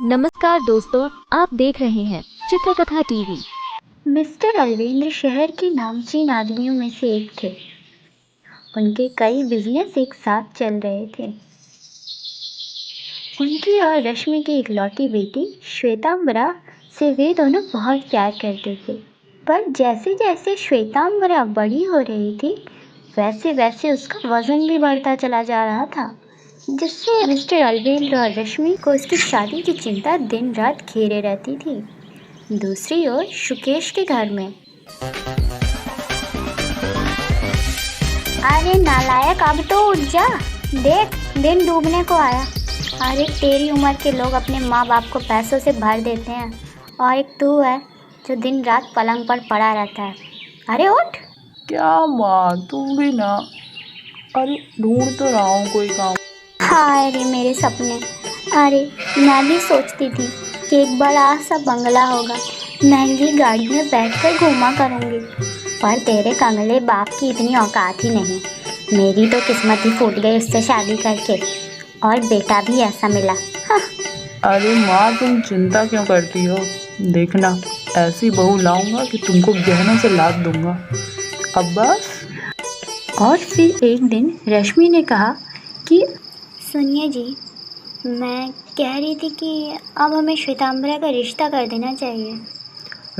नमस्कार दोस्तों, आप देख रहे हैं चित्रकथा टीवी। मिस्टर अलवेंद्र शहर के नामचीन आदमियों में से एक थे। उनके कई बिजनेस एक साथ चल रहे थे। उनकी और रश्मि की इकलौती बेटी श्वेतांबरा से वे दोनों बहुत प्यार करते थे। पर जैसे जैसे श्वेतांबरा बड़ी हो रही थी, वैसे वैसे उसका वजन भी बढ़ता चला जा रहा था, जिससे मिस्टर अलवेंद्र और रश्मि को उसकी शादी की चिंता दिन रात घेरे रहती थी। दूसरी ओर शुकेश के घर में, अरे नालायक, अब तो उठ जा, देख दिन डूबने को आया। अरे तेरी उम्र के लोग अपने माँ बाप को पैसों से भर देते हैं, और एक तू है जो दिन रात पलंग पर पड़ा रहता है। अरे उठ। क्या माँ, तुम भी ना। अरे ढूंढ तो रहा हूँ कोई काम। हाय रे मेरे सपने। अरे मैं भी सोचती थी कि एक बड़ा सा बंगला होगा, महंगी गाड़ी में बैठकर घूमा करूँगी, पर तेरे कंगले बाप की इतनी औकात ही नहीं। मेरी तो किस्मत ही फूट गई उससे शादी करके, और बेटा भी ऐसा मिला। हाँ। अरे माँ, तुम चिंता क्यों करती हो? देखना, ऐसी बहू लाऊंगा कि तुमको गहनों से लाद दूंगा। अब बस। और फिर एक दिन रश्मि ने कहा कि सुनिए जी, मैं कह रही थी कि अब हमें श्वेतांबरा का रिश्ता कर देना चाहिए।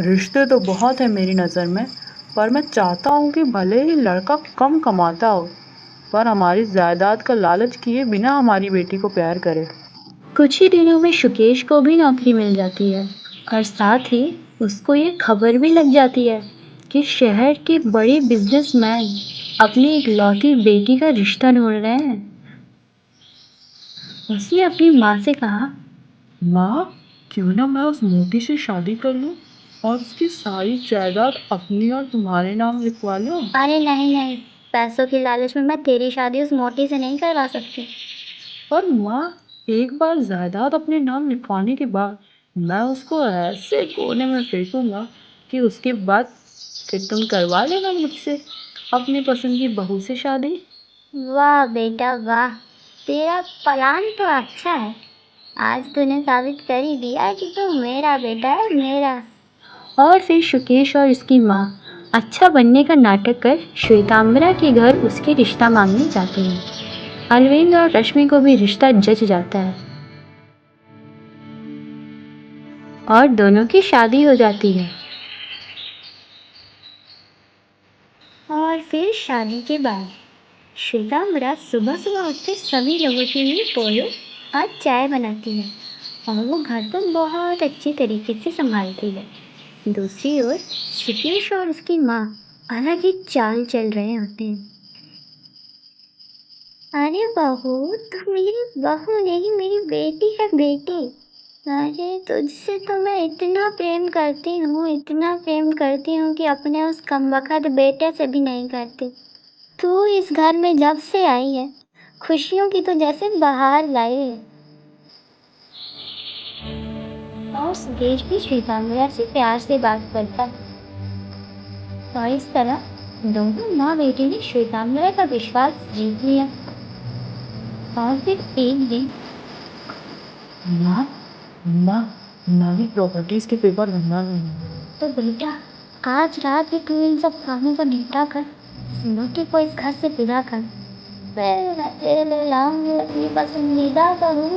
रिश्ते तो बहुत है मेरी नज़र में, पर मैं चाहता हूँ कि भले ही लड़का कम कमाता हो, पर हमारी जायदाद का लालच किए बिना हमारी बेटी को प्यार करे। कुछ ही दिनों में शुकेश को भी नौकरी मिल जाती है, और साथ ही उसको ये खबर भी लग जाती है कि शहर के बड़े बिजनेसमैन अपनी इकलौती बेटी का रिश्ता ढूंढ रहे हैं। उसने अपनी माँ से कहा, माँ, क्यों ना मैं उस मोटी से शादी कर लूँ और उसकी सारी जायदाद अपनी और तुम्हारे नाम लिखवा लूँ। अरे नहीं नहीं, पैसों की लालच में मैं तेरी शादी उस मोटी से नहीं करवा सकती। पर माँ, एक बार जायदाद अपने नाम लिखवाने के बाद मैं उसको ऐसे कोने में फेंकूंगा कि उसके बाद फिर तुम करवा लेना मुझसे अपनी पसंद की बहू से शादी। वाह बेटा वाह, तेरा प्लान तो अच्छा है। आज तूने साबित कर ही दिया कि तू मेरा बेटा है, मेरा। और फिर शुकेश और उसकी माँ अच्छा बनने का नाटक कर श्वेतांबरा के घर उसके रिश्ता मांगने जाते हैं। अरविंद और रश्मि को भी रिश्ता जच जाता है और दोनों की शादी हो जाती है। और फिर शादी के बाद श्वेतांबरा सुबह सुबह उठते सभी लोगों के लिए पोहे और चाय बनाती है, और वो घर को बहुत अच्छी तरीके से संभालती है। दूसरी ओर शुकेश और उसकी माँ अलग ही चाल चल रहे होते हैं। अरे बहू, तू मेरी बहू नहीं, मेरी बेटी है, बेटी। अरे तुझसे तो मैं इतना प्रेम करती हूँ, इतना प्रेम करती हूँ कि अपने उस कमबख्त बेटे से भी नहीं करती। तू इस घर में जब से आई है, खुशियों की तो जैसे बहार लाई है। और सुकेश भी श्वेतांबरा से प्यार से बात करता है, और इस तरह दोनों माँ बेटी ने श्वेतांबरा का विश्वास जीत लिया। और फिर एक दिन, माँ, माँ, नवी प्रॉपर्टीज के पेपर बनना है। तो बेटा आज रात ही तू इन सब कामों को निपटा कर लोटी को इस घर से विदा कर। मैं तेरे लिए लाऊंगी अपनी पसंदीदा बहू।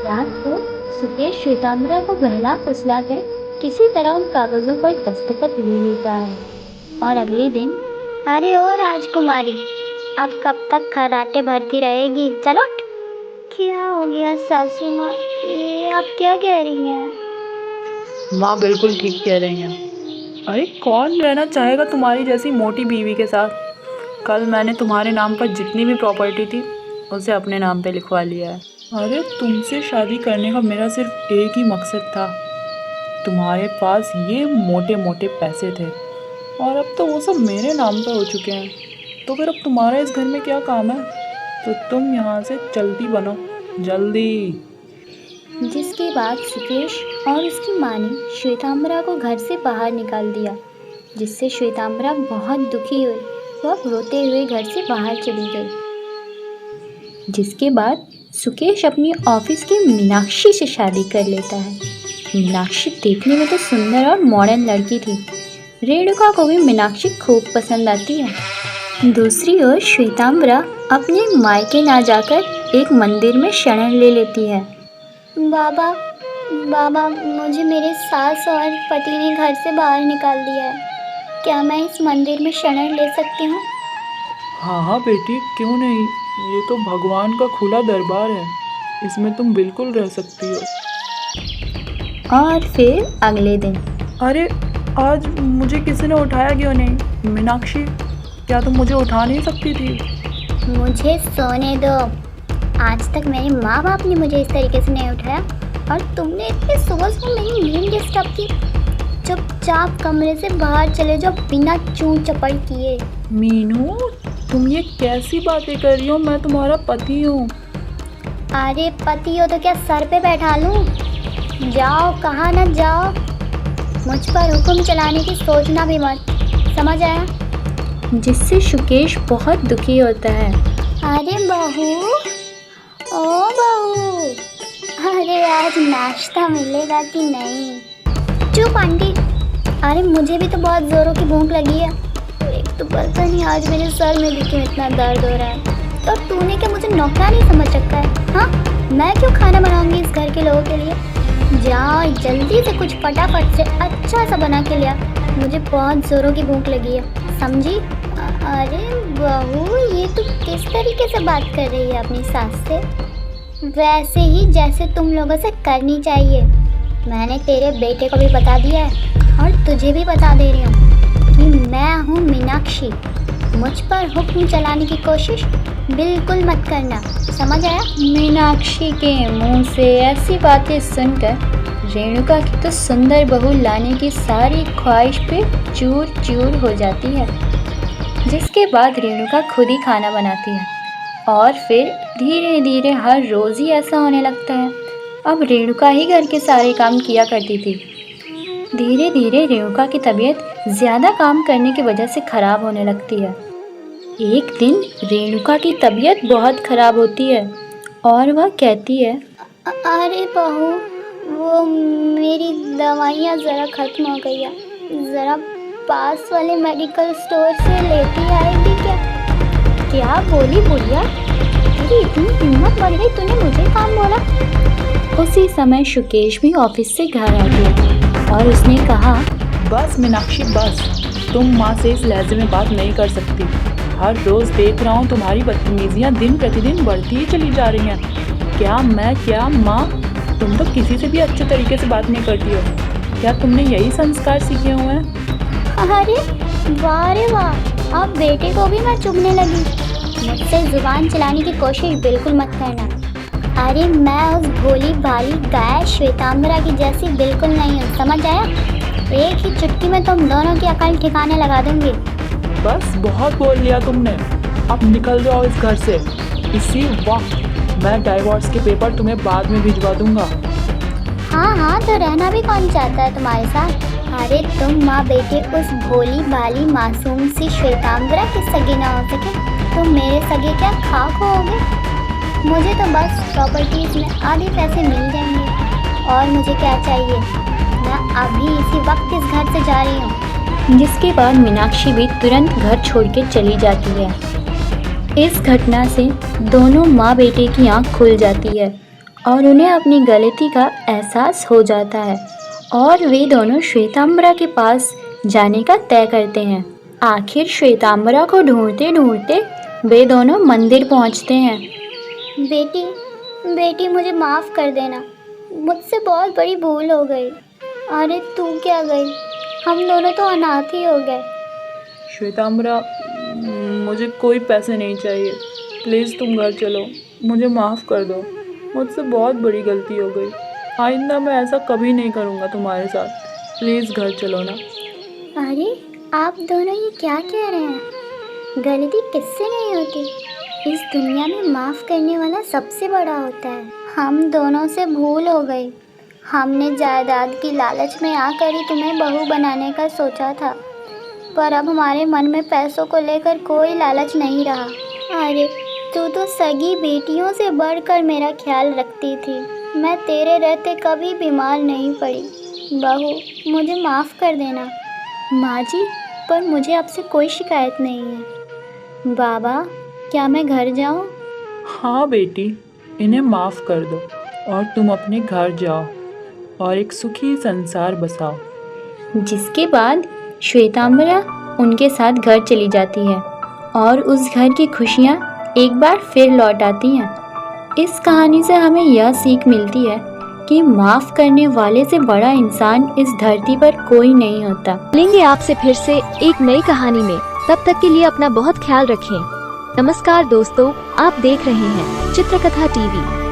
रात को सुकेश श्वेतांबरा को बहला फुसला कर किसी तरह उन कागजों पर दस्तखत ले लेता है, और अगले दिन, अरे ओ राजकुमारी, अब कब तक खर्राटे भरती रहेगी, चलो उठ। क्या हो गया सासू माँ, ये आप क्या कह रही हैं? माँ बिल्कुल ठीक कह रही हैं। अरे कौन रहना चाहेगा तुम्हारी जैसी मोटी बीवी के साथ? कल मैंने तुम्हारे नाम पर जितनी भी प्रॉपर्टी थी उसे अपने नाम पे लिखवा लिया है। अरे तुमसे शादी करने का मेरा सिर्फ एक ही मकसद था। तुम्हारे पास ये मोटे मोटे पैसे थे और अब तो वो सब मेरे नाम पे हो चुके हैं, तो फिर अब तुम्हारा इस घर में क्या काम है? तो तुम यहाँ से जल्दी बनो, जल्दी। जिसके बाद सुकेश और उसकी माँ ने श्वेतांबरा को घर से बाहर निकाल दिया, जिससे श्वेतांबरा बहुत दुखी हुई। वह रोते हुए घर से बाहर चली गई। जिसके बाद सुकेश अपनी ऑफिस की मीनाक्षी से शादी कर लेता है। मीनाक्षी देखने में तो सुंदर और मॉडर्न लड़की थी। रेणुका को भी मीनाक्षी खूब पसंद आती है। दूसरी ओर श्वेतांबरा अपने मायके ना जाकर एक मंदिर में शरण ले लेती है। बाबा बाबा, मुझे मेरे सास और पति ने घर से बाहर निकाल दिया है। क्या मैं इस मंदिर में शरण ले सकती हूँ? हाँ हाँ बेटी, क्यों नहीं, ये तो भगवान का खुला दरबार है, इसमें तुम बिल्कुल रह सकती हो। और फिर अगले दिन। अरे आज मुझे किसी ने उठाया क्यों नहीं? मीनाक्षी, क्या तुम मुझे उठा नहीं सकती थी? मुझे सोने दो। आज तक मेरे माँ बाप ने मुझे इस तरीके से नहीं उठाया और तुमने इतने सुबह सुबह मेरी नींद डिस्टर्ब की। चुपचाप कमरे से बाहर चले जाओ बिना चूं चपड़ किए। मीनू, तुम ये कैसी बातें कर रही हो? मैं तुम्हारा पति हूँ। अरे पति हो तो क्या सर पे बैठा लूँ? जाओ, कहाँ न जाओ। मुझ पर हुक्म चलाने की सोचना भी मत, समझ आया? जिससे सुकेश बहुत दुखी होता है। अरे बहू, ओ बहू, अरे आज नाश्ता मिलेगा कि नहीं? चुप आंटी। अरे मुझे भी तो बहुत ज़ोरों की भूख लगी है। एक तो पता नहीं आज मेरे सर में भी क्यों इतना दर्द हो रहा है। तो तूने क्या मुझे नौकरानी समझ रखा है? हाँ, मैं क्यों खाना बनाऊंगी इस घर के लोगों के लिए? जा जल्दी से कुछ फटाफट से अच्छा सा बना के लिया, मुझे बहुत ज़ोरों की भूख लगी है, समझी? अरे बहू, ये तू किस तरीके से बात कर रही है अपनी सास से? वैसे ही जैसे तुम लोगों से करनी चाहिए। मैंने तेरे बेटे को भी बता दिया है और तुझे भी बता दे रही हूँ कि मैं हूँ मीनाक्षी। मुझ पर हुक्म चलाने की कोशिश बिल्कुल मत करना, समझ आया? मीनाक्षी के मुंह से ऐसी बातें सुनकर रेणुका की तो सुंदर बहू लाने की सारी ख्वाहिश पे चूर चूर हो जाती है। जिसके बाद रेणुका खुद ही खाना बनाती है और फिर धीरे धीरे हर रोज़ ही ऐसा होने लगता है। अब रेणुका ही घर के सारे काम किया करती थी। धीरे धीरे रेणुका की तबीयत ज़्यादा काम करने की वजह से ख़राब होने लगती है। एक दिन रेणुका की तबीयत बहुत ख़राब होती है और वह कहती है, अरे बहू, वो मेरी दवाइयाँ ज़रा ख़त्म हो गई है, ज़रा पास वाले मेडिकल स्टोर से लेती आएगी क्या? क्या बोली बुढ़िया? तेरी इतनी हिम्मत बढ़ गई, तूने मुझे काम बोला? उसी समय सुकेश भी ऑफिस से घर आ गया और उसने कहा, बस मीनाक्षी बस, तुम माँ से इस लहजे में बात नहीं कर सकती। हर रोज़ देख रहा हूँ तुम्हारी बदतमीजियाँ दिन प्रतिदिन बढ़ती ही चली जा रही हैं। क्या मैं, क्या माँ, तुम तो किसी से भी अच्छे तरीके से बात नहीं करती हो। क्या तुमने यही संस्कार सीखे हुए हैं? अरे वाह रे वाह, अब बेटे को भी मैं चुभने लगी। मुझसे जुबान चलाने की कोशिश बिल्कुल मत करना। अरे मैं उस भोली भाली गाय श्वेतांबरा की जैसी बिल्कुल नहीं हूँ, समझ आया? एक ही चुटकी में तुम दोनों की अकल ठिकाने लगा दूंगी। बस बहुत बोल लिया तुमने, अब निकल जाओ इस घर से इसी वक्त। मैं डाइवोर्स के पेपर तुम्हें बाद में भिजवा दूंगा। हाँ, तो रहना भी कौन चाहता है तुम्हारे साथ? अरे तुम माँ बेटे उस भोली भाली मासूम सी श्वेतांबरा की सगी ना हो सके तो मेरे सगे क्या खाक होगे? मुझे तो बस प्रॉपर्टीज में आधे पैसे मिल जाएंगे और मुझे क्या चाहिए? मैं अभी इसी वक्त इस घर से जा रही हूँ। जिसके बाद मीनाक्षी भी तुरंत घर छोड़ के चली जाती है। इस घटना से दोनों माँ बेटे की आँख खुल जाती है और उन्हें अपनी गलती का एहसास हो जाता है और वे दोनों श्वेतांबरा के पास जाने का तय करते हैं। आखिर श्वेतांबरा को ढूंढते ढूंढते वे दोनों मंदिर पहुंचते हैं। बेटी मुझे माफ़ कर देना, मुझसे बहुत बड़ी भूल हो गई। अरे तू क्या गई, हम दोनों तो अनाथ ही हो गए। श्वेतांबरा, मुझे कोई पैसे नहीं चाहिए, प्लीज़ तुम घर चलो, मुझे माफ़ कर दो, मुझसे बहुत बड़ी गलती हो गई। आइंदा मैं ऐसा कभी नहीं करूँगा तुम्हारे साथ, प्लीज़ घर चलो ना। अरे आप दोनों ये क्या कह रहे हैं? गलती किससे नहीं होती, इस दुनिया में माफ़ करने वाला सबसे बड़ा होता है। हम दोनों से भूल हो गई। हमने जायदाद की लालच में आकर ही तुम्हें बहू बनाने का सोचा था, पर अब हमारे मन में पैसों को लेकर कोई लालच नहीं रहा। अरे तू तो सगी बेटियों से बढ़कर मेरा ख्याल रखती थी। मैं तेरे रहते कभी बीमार नहीं पड़ी। बहू, मुझे माफ़ कर देना। माँ जी, पर मुझे आपसे कोई शिकायत नहीं है। बाबा, क्या मैं घर जाऊँ? हाँ बेटी, इन्हें माफ़ कर दो और तुम अपने घर जाओ और एक सुखी संसार बसाओ। जिसके बाद श्वेतांबरा उनके साथ घर चली जाती है और उस घर की खुशियाँ एक बार फिर लौट आती हैं। इस कहानी से हमें यह सीख मिलती है कि माफ़ करने वाले से बड़ा इंसान इस धरती पर कोई नहीं होता। मिलेंगे आपसे फिर से एक नई कहानी में। तब तक के लिए अपना बहुत ख्याल रखें। नमस्कार दोस्तों, आप देख रहे हैं चित्रकथा टीवी।